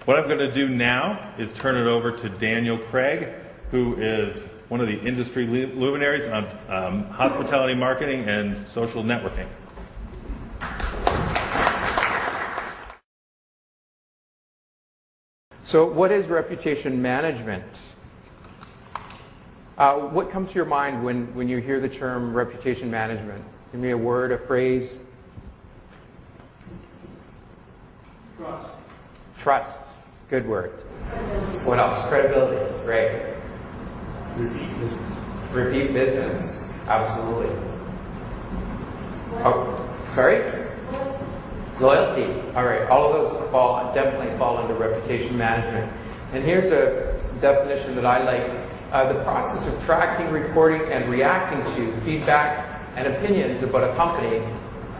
What I'm going to do now is turn it over to Daniel Craig, who is one of the industry luminaries on hospitality marketing and social networking. So what is reputation management? What comes to your mind when you hear the term reputation management? Give me a word, a phrase. Trust. Trust. Good word. What else? Credibility. Right. Repeat business. Repeat business. Absolutely. Oh, sorry? Loyalty. All right. All of those definitely fall under reputation management. And here's a definition that I like. The process of tracking, recording, and reacting to feedback and opinions about a company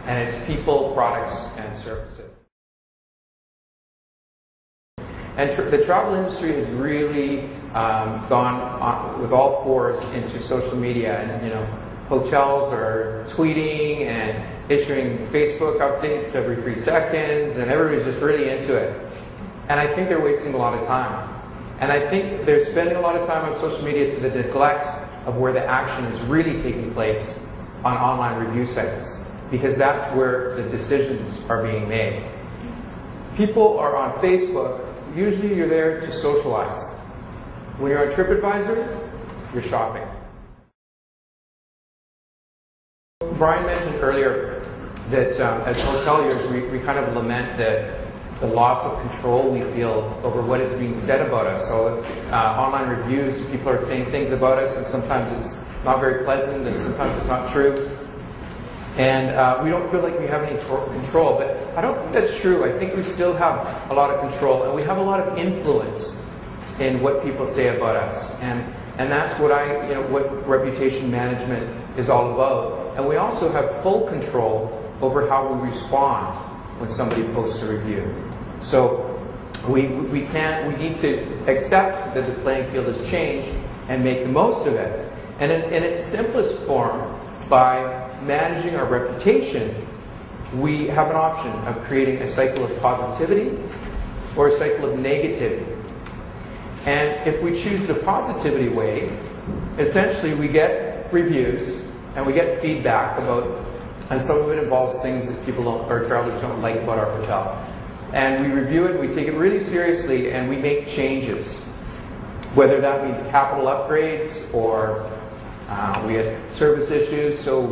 and its people, products, and services. And the travel industry has really gone with all fours into social media, and hotels are tweeting and issuing Facebook updates every 3 seconds, and everybody's just really into it. And I think they're wasting a lot of time. And I think they're spending a lot of time on social media to the neglect of where the action is really taking place on online review sites, because that's where the decisions are being made. People are on Facebook. Usually you're there to socialize. When you're on TripAdvisor, you're shopping. Brian mentioned earlier that as hoteliers, we kind of lament the loss of control we feel over what is being said about us. So online reviews, people are saying things about us, and sometimes it's not very pleasant, and sometimes it's not true. And we don't feel like we have any control, but I don't think that's true. I think we still have a lot of control, and we have a lot of influence in what people say about us. And that's what what reputation management is all about. And we also have full control over how we respond when somebody posts a review. So we need to accept that the playing field has changed and make the most of it. And in its simplest form, by managing our reputation, we have an option of creating a cycle of positivity or a cycle of negativity. And if we choose the positivity way, essentially we get reviews and we get feedback about, and some of it involves things that people or travelers don't like about our hotel. And we review it, we take it really seriously, and we make changes. Whether that means capital upgrades or we had service issues, so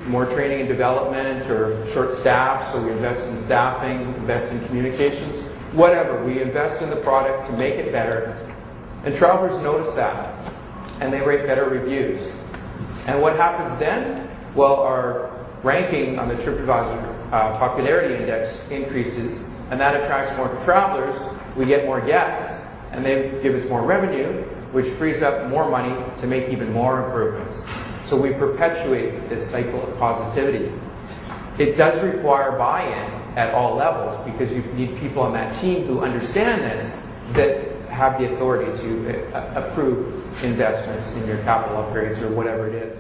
more training and development, or short staff, so we invest in staffing, invest in communications, whatever. We invest in the product to make it better. And travelers notice that, and they rate better reviews. And what happens then? Well, our ranking on the TripAdvisor popularity index increases, and that attracts more travelers. We get more guests, and they give us more revenue, which frees up more money to make even more improvements. So we perpetuate this cycle of positivity. It does require buy-in at all levels, because you need people on that team who understand this, that have the authority to approve investments in your capital upgrades or whatever it is.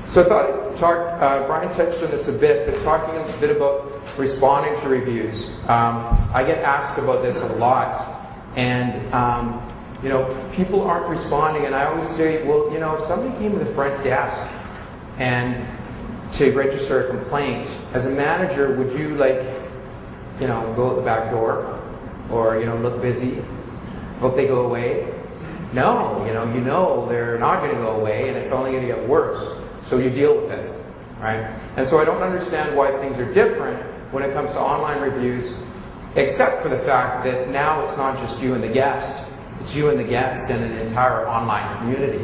So I thought I'd Brian touched on this a bit, but talking a bit about responding to reviews. I get asked about this a lot, and people aren't responding, and I always say, well, if somebody came to the front desk and to register a complaint, as a manager, would you go out the back door, or look busy, hope they go away? No, they're not going to go away, and it's only going to get worse. So you deal with it, right? And so I don't understand why things are different when it comes to online reviews, except for the fact that now it's not just you and the guest. It's you and the guest and an entire online community,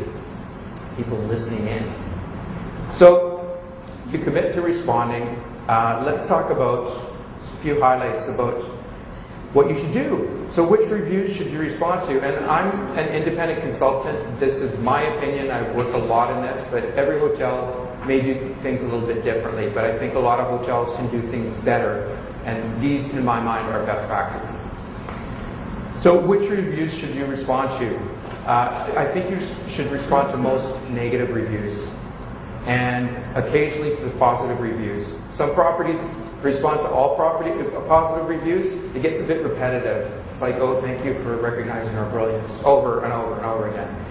people listening in. So you commit to responding. Let's talk about a few highlights about what you should do. So which reviews should you respond to? And I'm an independent consultant. This is my opinion. I've worked a lot in this, but every hotel may do things a little bit differently. But I think a lot of hotels can do things better. And these, in my mind, are best practices. So which reviews should you respond to? I think you should respond to most negative reviews, and occasionally to the positive reviews. Some properties respond to all positive reviews. It gets a bit repetitive. It's like, oh, thank you for recognizing our brilliance, over and over and over again.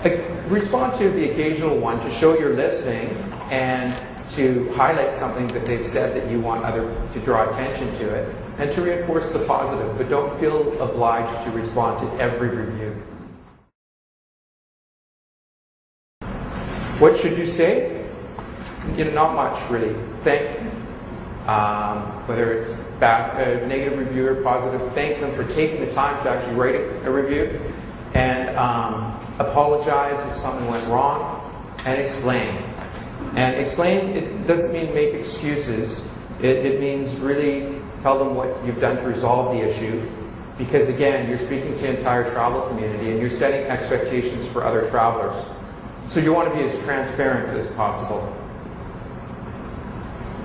Like, respond to the occasional one to show you're listening and to highlight something that they've said that you want others to draw attention to it, and to reinforce the positive, but don't feel obliged to respond to every review. What should you say? Not much, really. Thank them. Whether it's bad, negative review or positive, thank them for taking the time to actually write a review, and apologize if something went wrong, and explain. And explain, it doesn't mean make excuses. It means really tell them what you've done to resolve the issue. Because again, you're speaking to the entire travel community and you're setting expectations for other travelers. So you want to be as transparent as possible.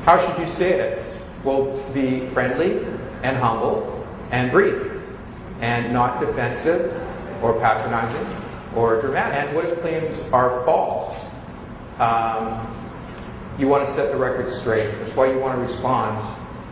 How should you say it? Well, be friendly and humble and brief, and not defensive or patronizing or dramatic. And what if claims are false? You want to set the record straight. That's why you want to respond,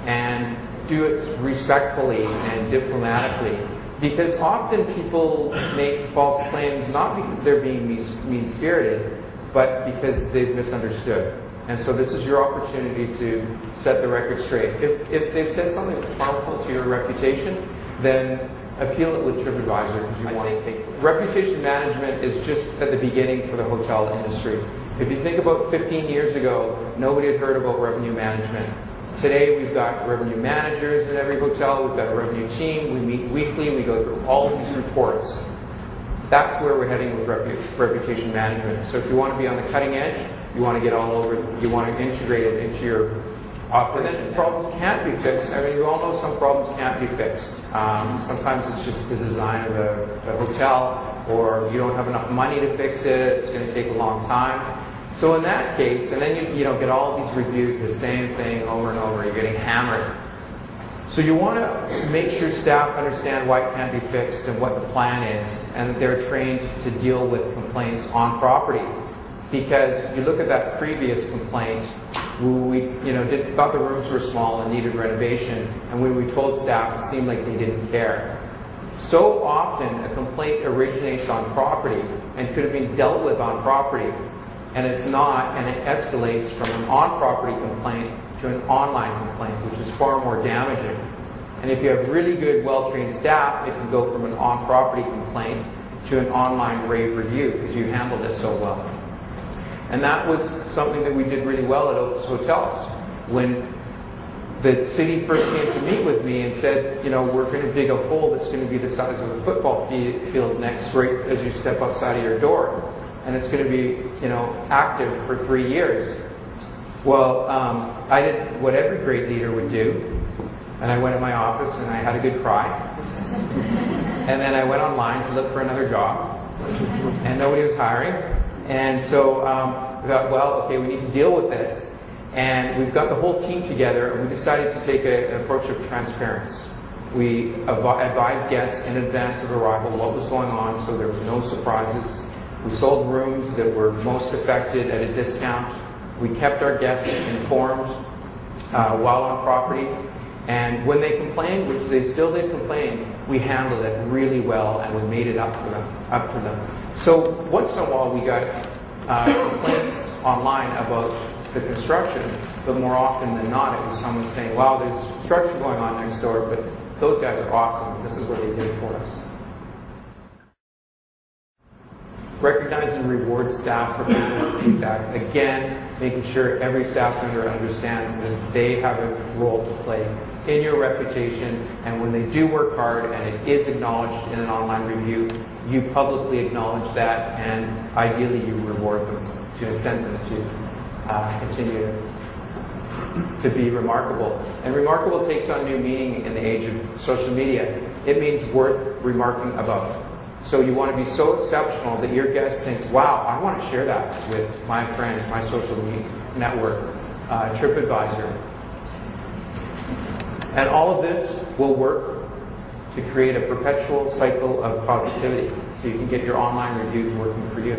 and do it respectfully and diplomatically. Because often people make false claims not because they're being mean-spirited, but because they've misunderstood. And so this is your opportunity to set the record straight. If they've said something that's harmful to your reputation, then appeal it with TripAdvisor, because you want to take it. Reputation management is just at the beginning for the hotel industry. If you think about 15 years ago, nobody had heard about revenue management. Today we've got revenue managers in every hotel, we've got a revenue team, we meet weekly, we go through all of these reports. That's where we're heading with reputation management. So if you want to be on the cutting edge, you want to get all over, you want to integrate it into your operation. And then problems can't be fixed. I mean, you all know some problems can't be fixed. Sometimes it's just the design of the hotel, or you don't have enough money to fix it, it's going to take a long time. So in that case, and then you get all these reviews, the same thing over and over, you're getting hammered. So you want to make sure staff understand why it can't be fixed and what the plan is, and that they're trained to deal with complaints on property. Because you look at that previous complaint, we thought the rooms were small and needed renovation, and when we told staff, it seemed like they didn't care. So often a complaint originates on property and could have been dealt with on property, and it's not, and it escalates from an on-property complaint to an online complaint, which is far more damaging. And if you have really good, well-trained staff, it can go from an on-property complaint to an online rave review, because you handled it so well. And that was something that we did really well at Opus Hotels. When the city first came to meet with me and said, we're going to dig a hole that's going to be the size of a football field next, right as you step outside of your door, and it's going to be, active for 3 years. Well, I did what every great leader would do, and I went in my office and I had a good cry. And then I went online to look for another job, and nobody was hiring. And so we thought, well, okay, we need to deal with this. And we've got the whole team together, and we decided to take an approach of transparency. We advised guests in advance of arrival what was going on, so there was no surprises. We sold rooms that were most affected at a discount. We kept our guests informed while on property. And when they complained, which they still did complain, we handled it really well, and we made it up to them. So once in a while we got complaints online about the construction, but more often than not it was someone saying, wow, there's construction going on next door, but those guys are awesome. This is what they did for us. Recognize and reward staff for giving feedback. Again, making sure every staff member understands that they have a role to play in your reputation, and when they do work hard and it is acknowledged in an online review, you publicly acknowledge that, and ideally you reward them to incent them to continue to be remarkable. And remarkable takes on new meaning in the age of social media. It means worth remarking about. So you want to be so exceptional that your guest thinks, wow, I want to share that with my friends, my social media network, TripAdvisor. And all of this will work to create a perpetual cycle of positivity, so you can get your online reviews working for you.